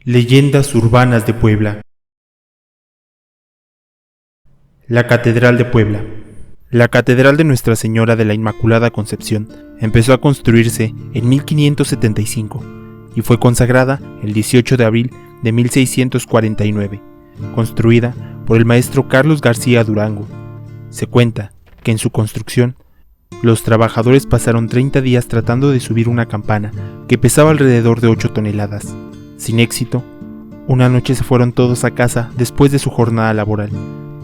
Leyendas urbanas de Puebla. La Catedral de Puebla. La Catedral de Nuestra Señora de la Inmaculada Concepción empezó a construirse en 1575 y fue consagrada el 18 de abril de 1649, construida por el maestro Carlos García Durango. Se cuenta que en su construcción, los trabajadores pasaron 30 días tratando de subir una campana que pesaba alrededor de 8 toneladas. Sin éxito, una noche se fueron todos a casa después de su jornada laboral,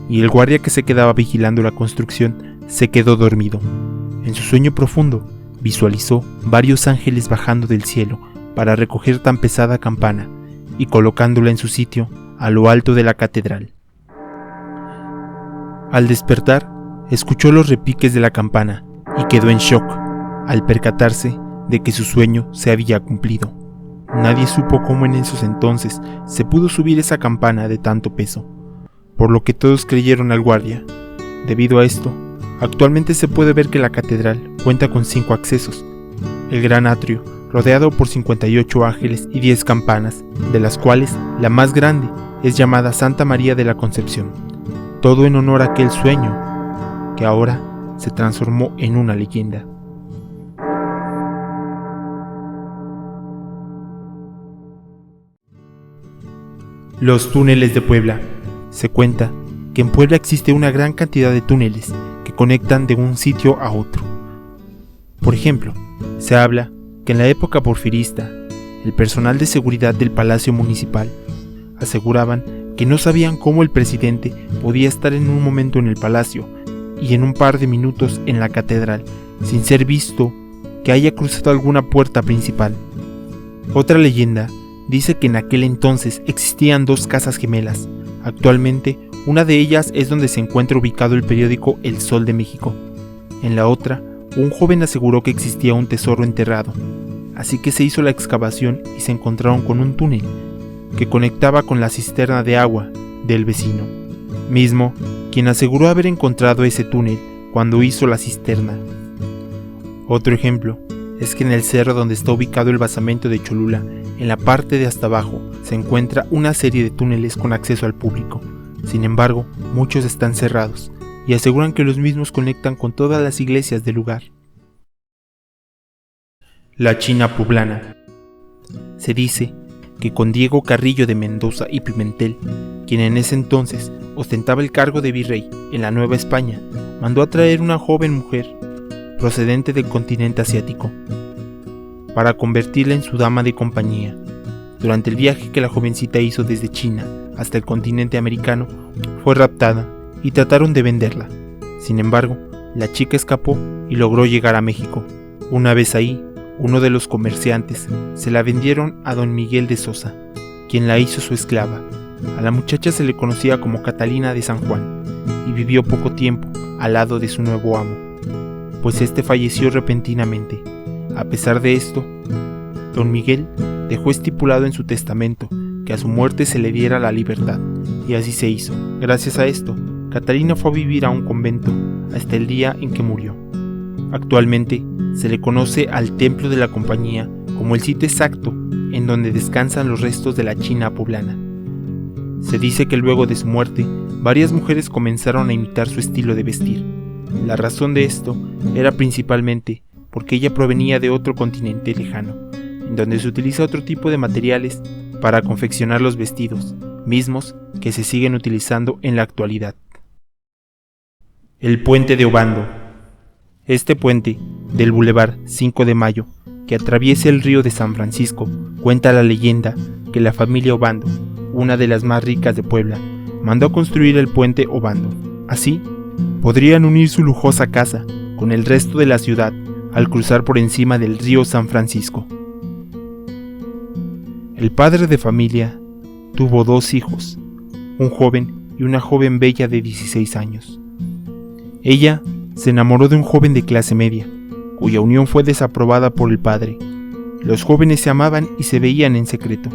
y el guardia que se quedaba vigilando la construcción se quedó dormido. En su sueño profundo, visualizó varios ángeles bajando del cielo para recoger tan pesada campana y colocándola en su sitio a lo alto de la catedral. Al despertar, escuchó los repiques de la campana y quedó en shock al percatarse de que su sueño se había cumplido. Nadie supo cómo en esos entonces se pudo subir esa campana de tanto peso, por lo que todos creyeron al guardia. Debido a esto, actualmente se puede ver que la catedral cuenta con 5 accesos: el gran atrio, rodeado por 58 ángeles y 10 campanas, de las cuales la más grande es llamada Santa María de la Concepción, todo en honor a aquel sueño, que ahora se transformó en una leyenda. Los túneles de Puebla. Se cuenta que en Puebla existe una gran cantidad de túneles que conectan de un sitio a otro. Por ejemplo, se habla que en la época porfirista, el personal de seguridad del Palacio Municipal aseguraban que no sabían cómo el presidente podía estar en un momento en el palacio y en un par de minutos en la catedral, sin ser visto que haya cruzado alguna puerta principal. Otra leyenda dice que en aquel entonces existían 2 casas gemelas. Actualmente, una de ellas es donde se encuentra ubicado el periódico El Sol de México. En la otra, un joven aseguró que existía un tesoro enterrado, así que se hizo la excavación y se encontraron con un túnel que conectaba con la cisterna de agua del vecino, mismo quien aseguró haber encontrado ese túnel cuando hizo la cisterna. Otro ejemplo es que en el cerro donde está ubicado el basamento de Cholula, en la parte de hasta abajo, se encuentra una serie de túneles con acceso al público. Sin embargo, muchos están cerrados y aseguran que los mismos conectan con todas las iglesias del lugar. La China Poblana. Se dice que con Diego Carrillo de Mendoza y Pimentel, quien en ese entonces ostentaba el cargo de virrey en la Nueva España, mandó a traer una joven mujer procedente del continente asiático para convertirla en su dama de compañía. Durante el viaje que la jovencita hizo desde China hasta el continente americano, fue raptada y trataron de venderla. Sin embargo, la chica escapó y logró llegar a México. Una vez ahí, uno de los comerciantes se la vendieron a don Miguel de Sosa, quien la hizo su esclava. A la muchacha se le conocía como Catalina de San Juan y vivió poco tiempo al lado de su nuevo amo, pues este falleció repentinamente. A pesar de esto, don Miguel dejó estipulado en su testamento que a su muerte se le diera la libertad, y así se hizo. Gracias a esto, Catalina fue a vivir a un convento hasta el día en que murió. Actualmente se le conoce al Templo de la Compañía como el sitio exacto en donde descansan los restos de la China poblana. Se dice que luego de su muerte, varias mujeres comenzaron a imitar su estilo de vestir. La razón de esto era principalmente porque ella provenía de otro continente lejano, en donde se utiliza otro tipo de materiales para confeccionar los vestidos, mismos que se siguen utilizando en la actualidad. El Puente de Obando. Este puente del Boulevard 5 de Mayo, que atraviesa el río de San Francisco, cuenta la leyenda que la familia Obando, una de las más ricas de Puebla, mandó a construir el puente Obando. Así, podrían unir su lujosa casa con el resto de la ciudad al cruzar por encima del río San Francisco. El padre de familia tuvo 2 hijos, un joven y una joven bella de 16 años. Ella se enamoró de un joven de clase media, cuya unión fue desaprobada por el padre. Los jóvenes se amaban y se veían en secreto.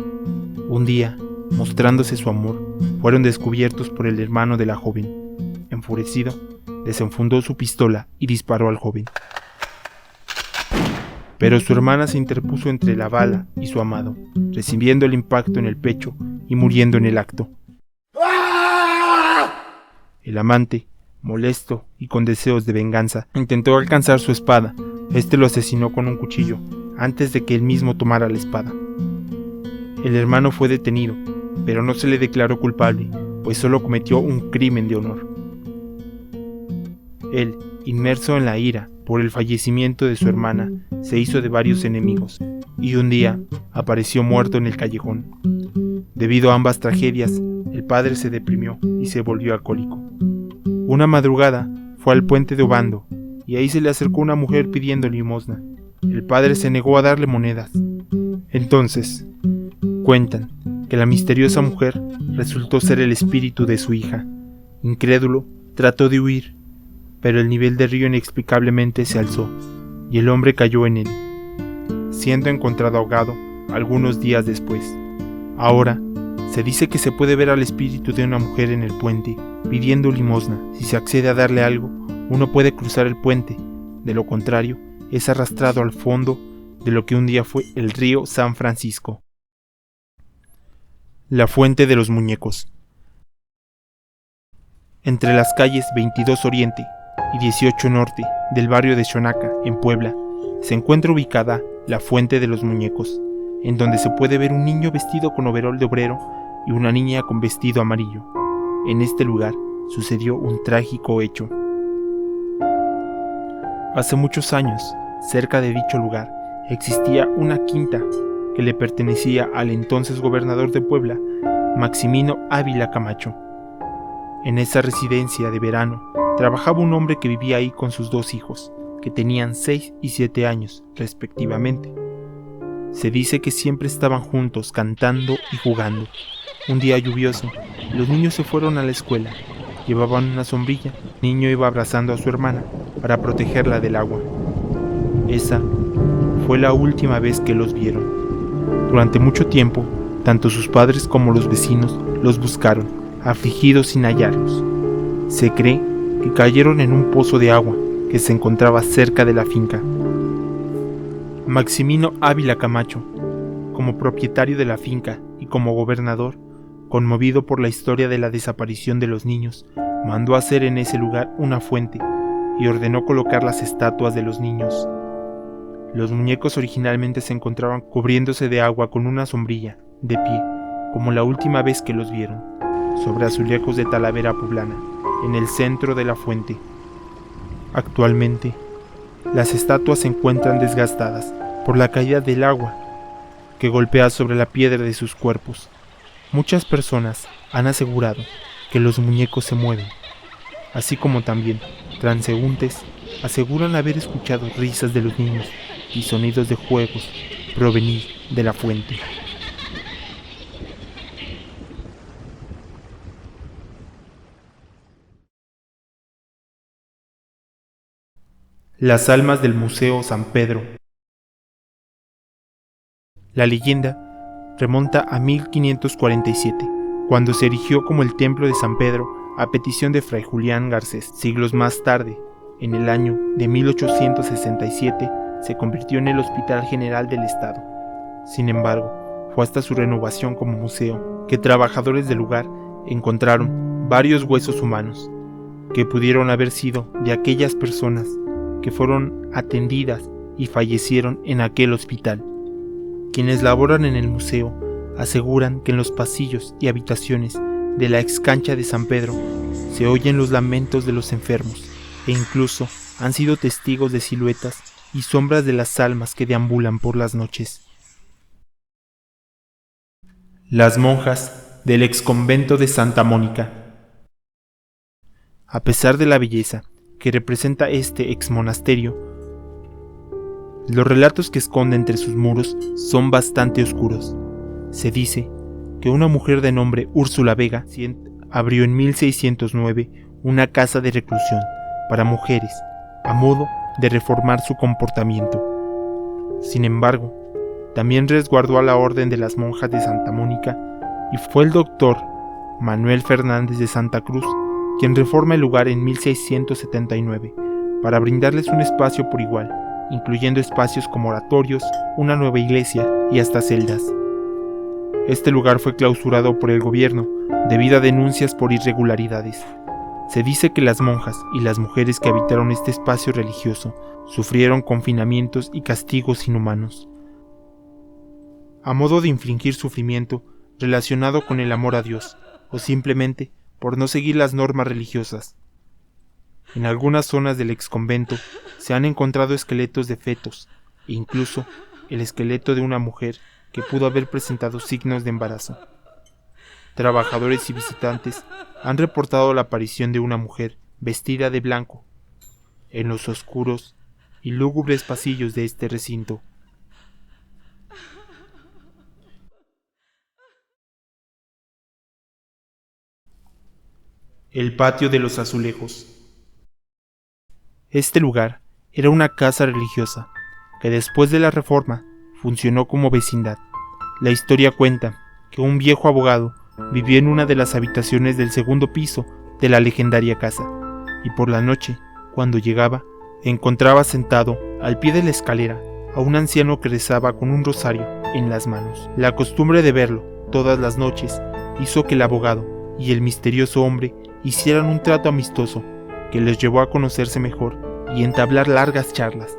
Un día, mostrándose su amor, fueron descubiertos por el hermano de la joven. Enfurecido, desenfundó su pistola y disparó al joven. pero su hermana se interpuso entre la bala y su amado, recibiendo el impacto en el pecho y muriendo en el acto. El amante, molesto y con deseos de venganza, intentó alcanzar su espada. Este lo asesinó con un cuchillo, antes de que él mismo tomara la espada. El hermano fue detenido, pero no se le declaró culpable, pues solo cometió un crimen de honor. Él, inmerso en la ira por el fallecimiento de su hermana, se hizo de varios enemigos, y un día apareció muerto en el callejón. Debido a ambas tragedias, el padre se deprimió y se volvió alcohólico. Una madrugada fue al puente de Obando, y ahí se le acercó una mujer pidiendo limosna. El padre se negó a darle monedas. Entonces, cuentan que la misteriosa mujer resultó ser el espíritu de su hija. Incrédulo, trató de huir, pero el nivel del río inexplicablemente se alzó, y el hombre cayó en él, siendo encontrado ahogado algunos días después. Ahora, se dice que se puede ver al espíritu de una mujer en el puente, pidiendo limosna. Si se accede a darle algo, uno puede cruzar el puente. De lo contrario, es arrastrado al fondo de lo que un día fue el río San Francisco. La fuente de los muñecos. Entre las calles 22 Oriente y 18 Norte del barrio de Xonaca, en Puebla, se encuentra ubicada la fuente de los muñecos, en donde se puede ver un niño vestido con overol de obrero y una niña con vestido amarillo. En este lugar sucedió un trágico hecho. Hace muchos años, cerca de dicho lugar, existía una quinta que le pertenecía al entonces gobernador de Puebla, Maximino Ávila Camacho. En esa residencia de verano trabajaba un hombre que vivía ahí con sus dos hijos, que tenían 6 y 7 años, respectivamente. Se dice que siempre estaban juntos, cantando y jugando. Un día lluvioso, los niños se fueron a la escuela. Llevaban una sombrilla. El niño iba abrazando a su hermana para protegerla del agua. Esa fue la última vez que los vieron. Durante mucho tiempo, tanto sus padres como los vecinos los buscaron, afligidos sin hallarlos. Se cree que cayeron en un pozo de agua que se encontraba cerca de la finca. Maximino Ávila Camacho, como propietario de la finca y como gobernador, conmovido por la historia de la desaparición de los niños, mandó hacer en ese lugar una fuente y ordenó colocar las estatuas de los niños. Los muñecos originalmente se encontraban cubriéndose de agua con una sombrilla, de pie, como la última vez que los vieron, sobre azulejos de talavera poblana, en el centro de la fuente. Actualmente, las estatuas se encuentran desgastadas por la caída del agua que golpea sobre la piedra de sus cuerpos. Muchas personas han asegurado que los muñecos se mueven, así como también transeúntes aseguran haber escuchado risas de los niños y sonidos de juegos provenir de la fuente. Las almas del Museo San Pedro. La leyenda remonta a 1547, cuando se erigió como el templo de San Pedro a petición de Fray Julián Garcés. Siglos más tarde, en el año de 1867, se convirtió en el Hospital General del Estado. Sin embargo, fue hasta su renovación como museo que trabajadores del lugar encontraron varios huesos humanos que pudieron haber sido de aquellas personas que fueron atendidas y fallecieron en aquel hospital. Quienes laboran en el museo aseguran que en los pasillos y habitaciones de la excancha de San Pedro se oyen los lamentos de los enfermos e incluso han sido testigos de siluetas y sombras de las almas que deambulan por las noches. Las monjas del exconvento de Santa Mónica. A pesar de la belleza que representa este exmonasterio, los relatos que esconde entre sus muros son bastante oscuros. Se dice que una mujer de nombre Úrsula Vega abrió en 1609 una casa de reclusión para mujeres a modo de reformar su comportamiento. Sin embargo, también resguardó a la orden de las monjas de Santa Mónica y fue el doctor Manuel Fernández de Santa Cruz quien reforma el lugar en 1679 para brindarles un espacio por igual incluyendo espacios como oratorios, una nueva iglesia y hasta celdas. Este lugar fue clausurado por el gobierno debido a denuncias por irregularidades. Se dice que las monjas y las mujeres que habitaron este espacio religioso sufrieron confinamientos y castigos inhumanos, a modo de infligir sufrimiento relacionado con el amor a Dios, o simplemente por no seguir las normas religiosas. En algunas zonas del exconvento se han encontrado esqueletos de fetos, e incluso el esqueleto de una mujer que pudo haber presentado signos de embarazo. Trabajadores y visitantes han reportado la aparición de una mujer vestida de blanco en los oscuros y lúgubres pasillos de este recinto. El patio de los azulejos. Este lugar era una casa religiosa que después de la reforma funcionó como vecindad. La historia cuenta que un viejo abogado vivía en una de las habitaciones del segundo piso de la legendaria casa, y por la noche, cuando llegaba, encontraba sentado al pie de la escalera a un anciano que rezaba con un rosario en las manos. La costumbre de verlo todas las noches hizo que el abogado y el misterioso hombre hicieran un trato amistoso que les llevó a conocerse mejor y entablar largas charlas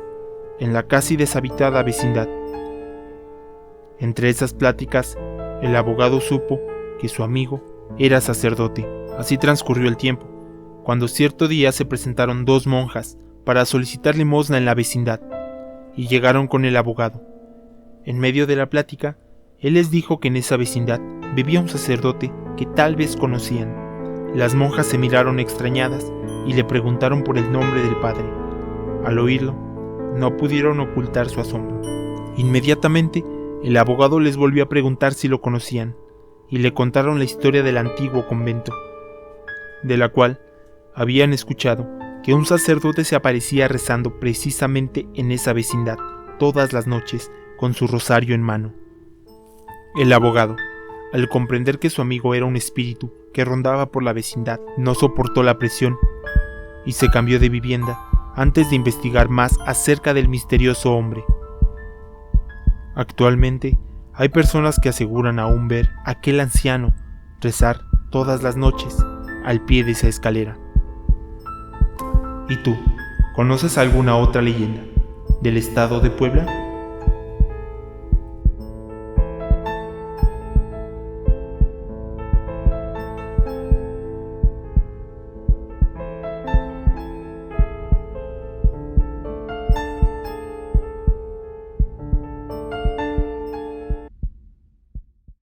en la casi deshabitada vecindad. Entre esas pláticas, el abogado supo que su amigo era sacerdote. Así transcurrió el tiempo, cuando cierto día se presentaron dos monjas para solicitar limosna en la vecindad, y llegaron con el abogado. En medio de la plática, él les dijo que en esa vecindad vivía un sacerdote que tal vez conocían. Las monjas se miraron extrañadas y le preguntaron por el nombre del padre. Al oírlo, no pudieron ocultar su asombro. Inmediatamente, el abogado les volvió a preguntar si lo conocían, y le contaron la historia del antiguo convento, de la cual habían escuchado que un sacerdote se aparecía rezando precisamente en esa vecindad todas las noches con su rosario en mano. El abogado, al comprender que su amigo era un espíritu que rondaba por la vecindad, no soportó la presión y se cambió de vivienda antes de investigar más acerca del misterioso hombre. Actualmente, hay personas que aseguran aún ver a aquel anciano rezar todas las noches al pie de esa escalera. ¿Y tú, conoces alguna otra leyenda del estado de Puebla?